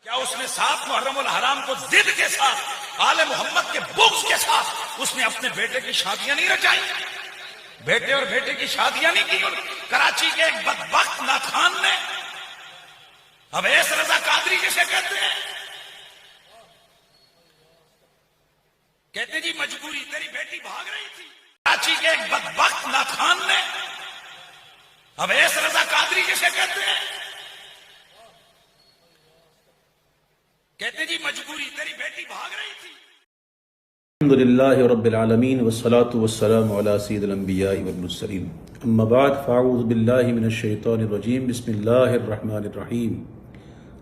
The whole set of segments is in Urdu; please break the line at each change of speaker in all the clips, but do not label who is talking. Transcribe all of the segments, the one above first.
کیا اس نے 7 محرم الحرام کو ضد کے ساتھ آل محمد کے بغض کے ساتھ اس نے اپنے بیٹے کی شادیاں نہیں رچائی؟ بیٹے اور بیٹے کی شادیاں نہیں کی؟ اور کراچی کے ایک بدبخت ناخان نے اویس رضا قادری جسے کہتے ہیں جی مجبوری، تیری بیٹی بھاگ رہی تھی۔ کراچی کے ایک بدبخت ناخان نے اویس رضا قادری جسے کہتے ہیں جی مجبوری، تیری بیٹی بھاگ رہی تھی۔
الحمدللہ رب العالمین والصلاة والسلام علی سید الانبیاء والمرسلین، اما بعد فاعوذ باللہ من الشیطان الرجیم، بسم اللہ الرحمن الرحیم،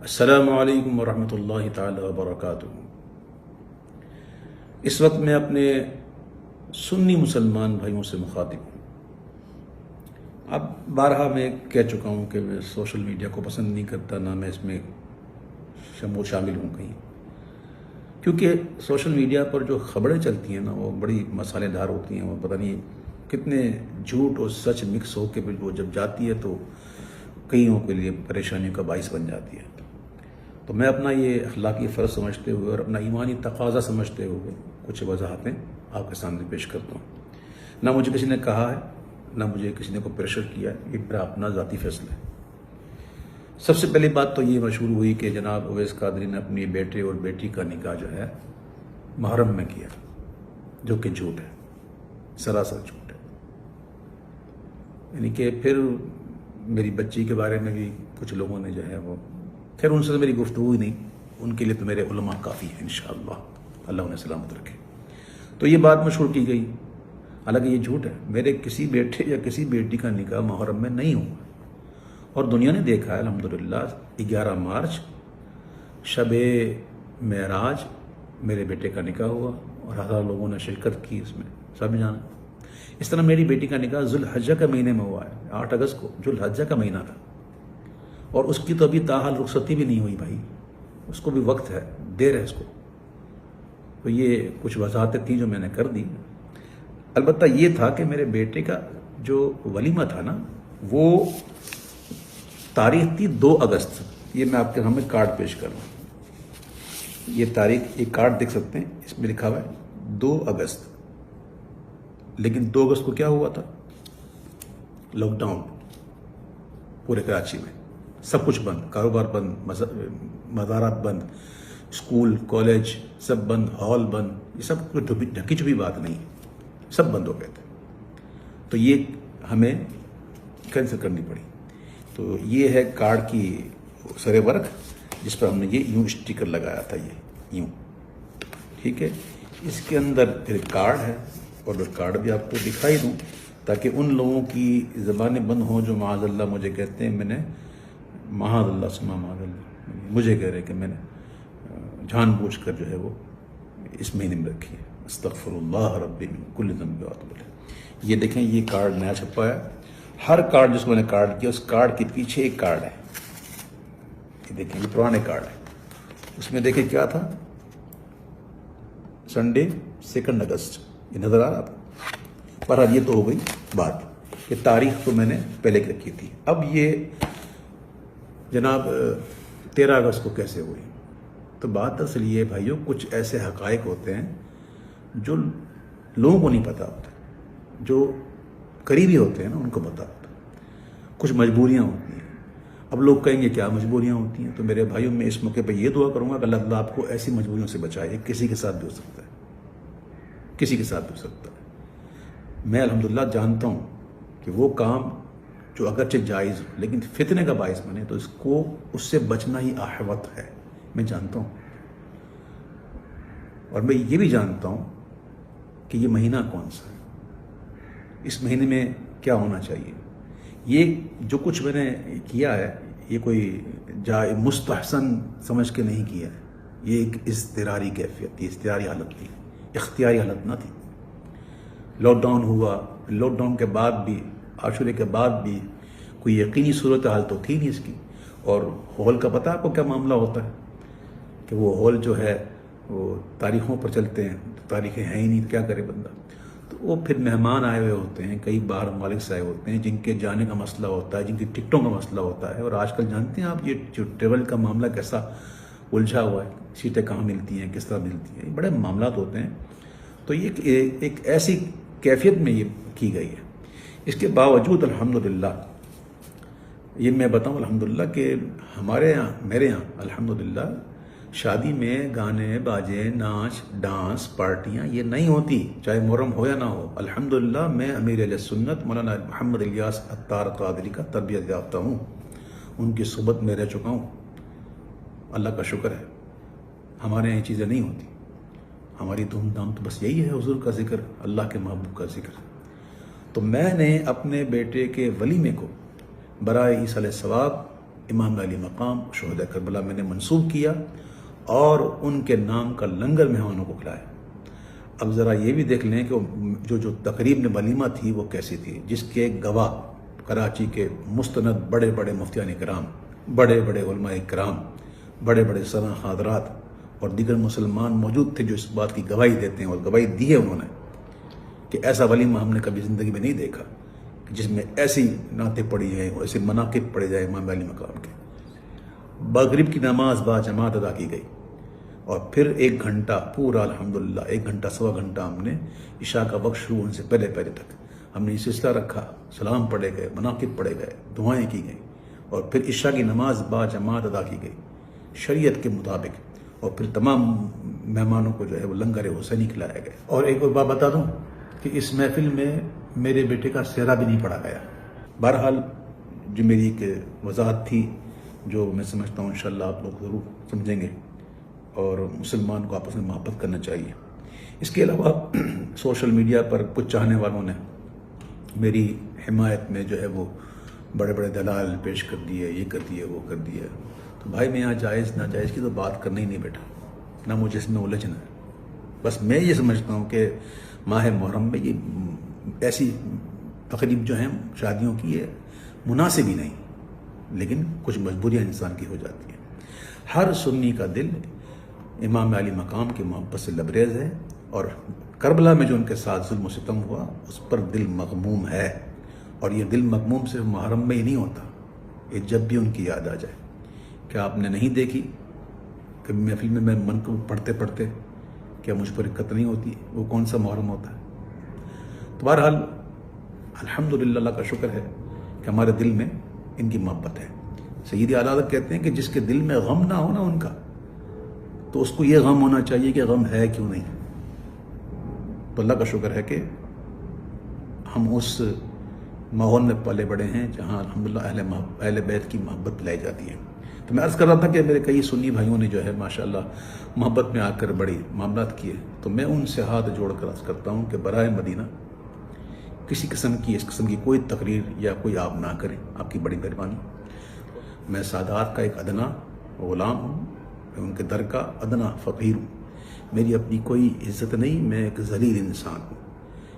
السلام علیکم ورحمۃ اللہ تعالی وبرکاتہ۔ اس وقت میں اپنے سنی مسلمان بھائیوں سے مخاطب ہوں۔ اب بارہا میں کہہ چکا ہوں کہ میں سوشل میڈیا کو پسند نہیں کرتا، نہ میں اس میں شامل ہوں کہیں، کیونکہ سوشل میڈیا پر جو خبریں چلتی ہیں نا وہ بڑی مسالے دار ہوتی ہیں، وہ پتہ نہیں کتنے جھوٹ اور سچ مکس ہو کے وہ جب جاتی ہے تو کئیوں کے لیے پریشانیوں کا باعث بن جاتی ہے۔ تو میں اپنا یہ اخلاقی فرض سمجھتے ہوئے اور اپنا ایمانی تقاضا سمجھتے ہوئے کچھ وضاحتیں آپ کے سامنے پیش کرتا ہوں۔ نہ مجھے کسی نے کہا ہے، نہ مجھے کسی نے کوئی پریشر کیا ہے، یہ میرا اپنا ذاتی فیصلہ ہے۔ سب سے پہلی بات تو یہ مشہور ہوئی کہ جناب اویس قادری نے اپنی بیٹے اور بیٹی کا نکاح جو ہے محرم میں کیا، جو کہ جھوٹ ہے، سراسر جھوٹ ہے۔ یعنی کہ پھر میری بچی کے بارے میں بھی کچھ لوگوں نے جو ہے وہ، خیر ان سے میری گفتگو ہی نہیں، ان کے لیے تو میرے علماء کافی ہیں انشاءاللہ، اللہ انہیں سلامت رکھے۔ تو یہ بات مشہور کی گئی، حالانکہ یہ جھوٹ ہے۔ میرے کسی بیٹے یا کسی بیٹی کا نکاح محرم میں نہیں ہوا، اور دنیا نے دیکھا ہے الحمدللہ 11 مارچ شب معراج میرے بیٹے کا نکاح ہوا اور ہزار لوگوں نے شرکت کی اس میں، سب جانا۔ اس طرح میری بیٹی کا نکاح ذوالحجہ کے مہینے میں ہوا ہے، 8 اگست کو، ذوالحجہ کا مہینہ تھا، اور اس کی تو ابھی تاحال رخصتی بھی نہیں ہوئی بھائی، اس کو بھی وقت ہے، دیر ہے اس کو۔ تو یہ کچھ وضاحتیں تھیں جو میں نے کر دی۔ البتہ یہ تھا کہ میرے بیٹے کا جو ولیمہ تھا نا، وہ تاریخ تھی 2 اگست۔ یہ میں آپ کے سامنے کارڈ پیش کر رہا ہوں، یہ تاریخ، یہ کارڈ دیکھ سکتے ہیں، اس میں لکھا ہوا ہے 2 اگست۔ لیکن 2 اگست کو کیا ہوا تھا؟ لاک ڈاؤن پورے کراچی میں، سب کچھ بند، کاروبار بند، مزارات بند، اسکول کالج سب بند، ہال بند، یہ سب کوئی ڈھکی چھپی بات نہیں، سب بند ہو گئے تھے۔ تو یہ ہمیں کینسل کرنی پڑی۔ تو یہ ہے کارڈ کی سر ورق، جس پر ہم نے یہ یوں اسٹیکر لگایا تھا، یہ یوں، ٹھیک ہے۔ اس کے اندر پھر کارڈ ہے، اور میں کارڈ بھی آپ کو دکھائی دوں تاکہ ان لوگوں کی زبانیں بند ہوں جو معاذ اللہ مجھے کہتے ہیں میں نے، معاذ اللہ سما معاذ اللہ، مجھے کہہ رہے کہ میں نے جان بوجھ کر جو ہے وہ اس مہینے میں رکھی ہے، استغفر اللہ ربی من کل ذنب واتوب الیہ۔ یہ دیکھیں، یہ کارڈ نیا چھپا ہے۔ ہر کارڈ جس کو میں نے کارڈ کیا، اس کارڈ کے پیچھے ایک کارڈ ہے، یہ دیکھیں، یہ پرانے کارڈ ہے۔ اس میں دیکھیں کیا تھا، سنڈے 2 اگست، یہ نظر آ رہا تھا۔ پر اب یہ تو ہو گئی بات، یہ تاریخ تو میں نے پہلے کی رکھی تھی۔ اب یہ جناب 13 اگست کو کیسے ہوئی؟ تو بات اصل یہ بھائیوں، کچھ ایسے حقائق ہوتے ہیں جو لوگوں کو نہیں پتہ ہوتا، جو قریبی ہوتے ہیں نا ان کو پتہ ہوتا ہے۔ کچھ مجبوریاں ہوتی ہیں۔ اب لوگ کہیں گے کیا مجبوریاں ہوتی ہیں؟ تو میرے بھائیوں، میں اس موقع پہ یہ دعا کروں گا کہ اللہ تعالیٰ آپ کو ایسی مجبوریوں سے بچائے، کسی کے ساتھ بھی ہو سکتا ہے، کسی کے ساتھ بھی ہو سکتا ہے۔ میں الحمدللہ جانتا ہوں کہ وہ کام جو اگرچہ جائز ہو لیکن فتنے کا باعث بنے تو اس سے بچنا ہی احوط ہے، میں جانتا ہوں۔ اور میں یہ بھی جانتا ہوں کہ یہ مہینہ کون سا ہے، اس مہینے میں کیا ہونا چاہیے۔ یہ جو کچھ میں نے کیا ہے، یہ کوئی مستحسن سمجھ کے نہیں کیا ہے، یہ ایک اضطراری کیفیت تھی، اختیاری حالت تھی، اختیاری حالت نہ تھی۔ لاک ڈاؤن ہوا، لاک ڈاؤن کے بعد بھی، عاشورے کے بعد بھی کوئی یقینی صورتحال تو تھی نہیں اس کی۔ اور ہال کا پتہ آپ کو کیا معاملہ ہوتا ہے کہ وہ ہال جو ہے وہ تاریخوں پر چلتے ہیں، تاریخیں ہیں ہی نہیں، کیا کرے بندہ۔ تو وہ پھر مہمان آئے ہوئے ہوتے ہیں، کئی باہر ممالک سے آئے ہوتے ہیں، جن کے جانے کا مسئلہ ہوتا ہے، جن کی ٹکٹوں کا مسئلہ ہوتا ہے۔ اور آج کل جانتے ہیں آپ، یہ جو ٹریول کا معاملہ کیسا الجھا ہوا ہے، سیٹیں کہاں ملتی ہیں، کس طرح ملتی ہیں، بڑے معاملات ہوتے ہیں. تو یہ ایک ایسی کیفیت میں یہ کی گئی ہے. اس کے باوجود الحمدللہ یہ میں بتاؤں الحمدللہ کہ ہمارے یہاں، میرے یہاں الحمدللہ شادی میں گانے باجے، ناچ ڈانس، پارٹیاں یہ نہیں ہوتی، چاہے محرم ہو یا نہ ہو. الحمدللہ میں امیر اہل سنت مولانا محمد الیاس عطار قادری کا تربیت یافتہ ہوں، ان کی صحبت میں رہ چکا ہوں. اللہ کا شکر ہے. ہمارے یہاں یہ چیزیں نہیں ہوتی. ہماری دھوم دھام تو بس یہی ہے، حضور کا ذکر، اللہ کے محبوب کا ذکر. تو میں نے اپنے بیٹے کے ولیمے کو برائے عیسی علیہ الثواب امام علی مقام شہداء کربلا میں نے منسوب کیا اور ان کے نام کا لنگر مہمانوں کو کھلایا. اب ذرا یہ بھی دیکھ لیں کہ جو تقریب میں ولیمہ تھی وہ کیسی تھی، جس کے گواہ کراچی کے مستند بڑے بڑے مفتیان کرام، بڑے بڑے علماء کرام، بڑے بڑے سرا حضرات اور دیگر مسلمان موجود تھے جو اس بات کی گواہی دیتے ہیں، اور گواہی دی ہے انہوں نے کہ ایسا ولیمہ ہم نے کبھی زندگی میں نہیں دیکھا کہ جس میں ایسی نعتیں پڑھی جائیں، ایسے مناقب پڑھے جائیں امام علی مقام کے. مغرب کی نماز با جماعت ادا کی گئی اور پھر 1 گھنٹہ پورا الحمدللہ 1 گھنٹہ سوا گھنٹہ ہم نے عشاء کا وقت شروع ہونے سے پہلے تک ہم نے یہ سلسلہ رکھا. سلام پڑھے گئے، مناقب پڑھے گئے، دعائیں کی گئیں اور پھر عشاء کی نماز با جماعت ادا کی گئی شریعت کے مطابق. اور پھر تمام مہمانوں کو جو ہے وہ لنگر حسینی کھلایا گیا. اور ایک اور بات بتا دوں کہ اس محفل میں میرے بیٹے کا سہرا بھی نہیں پڑھا گیا. بہرحال جو میری ایک وضاحت تھی جو میں سمجھتا ہوں انشاءاللہ آپ لوگ ضرور سمجھیں گے، اور مسلمان کو آپس میں محبت کرنا چاہیے. اس کے علاوہ سوشل میڈیا پر کچھ چاہنے والوں نے میری حمایت میں جو ہے وہ بڑے بڑے دلائل پیش کر دیے، یہ کر دیے، وہ کر دیے. تو بھائی میں یہاں جائز ناجائز کی تو بات کرنا ہی نہیں بیٹا، نہ مجھے اس میں الجھنا ہے. بس میں یہ سمجھتا ہوں کہ ماہ محرم میں یہ ایسی تقریب جو ہیں شادیوں کی یہ مناسب ہی نہیں، لیکن کچھ مجبوریاں انسان کی ہو جاتی ہیں. ہر سنی کا دل امام علی مقام کی محبت سے لبریز ہے، اور کربلا میں جو ان کے ساتھ ظلم و ستم ہوا اس پر دل مغموم ہے. اور یہ دل مغموم صرف محرم میں ہی نہیں ہوتا، یہ جب بھی ان کی یاد آ جائے. کیا آپ نے نہیں دیکھی کہ محفل میں منقب پڑھتے پڑھتے کیا مجھ پر دقت نہیں ہوتی؟ وہ کون سا محرم ہوتا ہے؟ تو بہرحال الحمدللہ اللہ کا شکر ہے کہ ہمارے دل میں ان کی محبت ہے. سید اعلی حضرت کہتے ہیں کہ جس کے دل میں غم نہ ہو نا ان کا، تو اس کو یہ غم ہونا چاہیے کہ غم ہے کیوں نہیں. تو اللہ کا شکر ہے کہ ہم اس ماحول میں پلے بڑے ہیں جہاں الحمدللہ اہل بیت کی محبت لائی جاتی ہے. تو میں عرض کر رہا تھا کہ میرے کئی سنی بھائیوں نے جو ہے ماشاءاللہ محبت میں آ کر بڑی معاملات کیے. تو میں ان سے ہاتھ جوڑ کر عرض کرتا ہوں کہ برائے مدینہ کسی قسم کی اس قسم کی کوئی تقریر یا کوئی آپ نہ کریں، آپ کی بڑی مہربانی. میں سادات کا ایک ادنا غلام ہوں، میں ان کے در کا ادنا فقیر ہوں. میری اپنی کوئی عزت نہیں، میں ایک ذلیل انسان ہوں.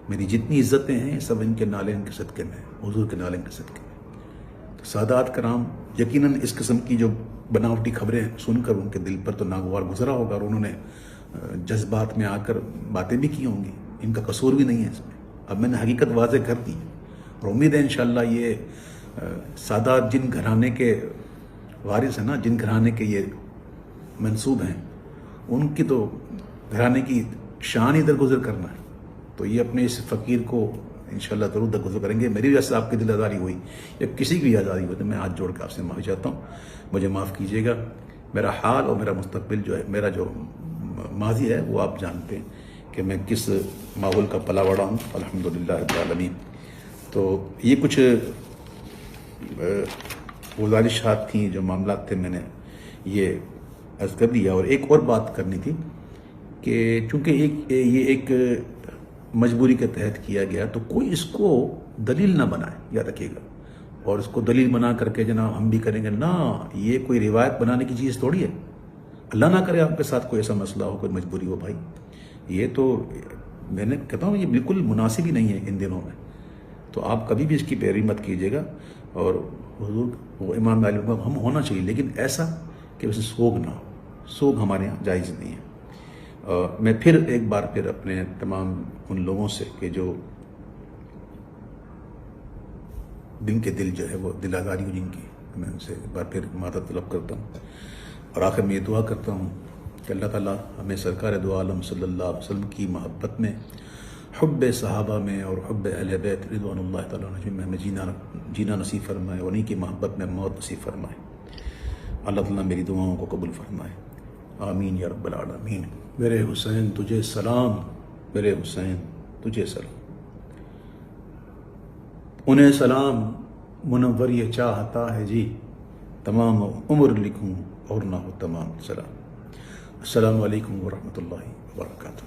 میری جتنی عزتیں ہیں سب ان کے نالین کے صدقے میں، حضور کے نالین کے صدقے میں. تو سادات کرام یقیناً اس قسم کی جو بناوٹی خبریں سن کر ان کے دل پر تو ناگوار گزرا ہوگا، اور انہوں نے جذبات میں آ کر باتیں بھی کی ہوں گی. ان کا قصور بھی نہیں ہے اس میں. اب میں نے حقیقت واضح کر دی، اور امید ہے انشاءاللہ یہ سادات جن گھرانے کے وارث ہیں نا، جن گھرانے کے یہ منسوب ہیں، ان کی تو گھرانے کی شان ہی درگزر کرنا ہے. تو یہ اپنے اس فقیر کو انشاءاللہ ضرور درگزر کریں گے. میری وجہ سے آپ کی دل آزاری ہوئی یا کسی کی بھی آزاری ہوئی تو میں ہاتھ جوڑ کے آپ سے معافی چاہتا ہوں. مجھے معاف کیجیے گا. میرا حال اور میرا مستقبل جو ہے، میرا جو ماضی ہے وہ آپ جانتے ہیں کہ میں کس ماحول کا پلا بڑا ہوں الحمدللہ رب العالمین. تو یہ کچھ گزارشات تھیں، جو معاملات تھے، میں نے یہ عرض کر دیا. اور ایک اور بات کرنی تھی کہ چونکہ یہ ایک مجبوری کے تحت کیا گیا، تو کوئی اس کو دلیل نہ بنائے، یاد رکھیے گا. اور اس کو دلیل بنا کر کے جناب ہم بھی کریں گے، نہ، یہ کوئی روایت بنانے کی چیز تھوڑی ہے. اللہ نہ کرے آپ کے ساتھ کوئی ایسا مسئلہ ہو، کوئی مجبوری ہو بھائی. یہ تو میں نے کہتا ہوں یہ بالکل مناسب ہی نہیں ہے ان دنوں میں. تو آپ کبھی بھی اس کی پیروی مت کیجیے گا. اور حضور وہ امام علی ہم ہونا چاہیے، لیکن ایسا کہ اسے سوگ نہ ہو. سوگ ہمارے یہاں جائز نہیں ہے. میں پھر ایک بار پھر اپنے تمام ان لوگوں سے کہ جو دن کے دل جو ہے وہ دل آزاری ہو جن کی، میں ان سے ایک بار پھر معذرت طلب کرتا ہوں. اور آخر میں یہ دعا کرتا ہوں کہ اللہ تعالیٰ ہمیں سرکار دو عالم صلی اللہ علیہ وسلم کی محبت میں، حب صحابہ میں اور حب اہل بیت رضوان اللہ تعالیٰ عنہم میں ہمیں جینا نصیب فرمائے، اور انہیں کی محبت میں موت نصیب فرمائے۔ اللہ تعالیٰ میری دعاؤں کو قبول فرمائے، آمین یا رب العالمین۔ میرے حسین تجھے سلام، میرے حسین تجھے سلام، انہیں سلام منور یہ چاہتا ہے جی، تمام عمر لکھوں اور نہ ہو تمام سلام۔ السلام علیکم ورحمۃ اللہ وبرکاتہ۔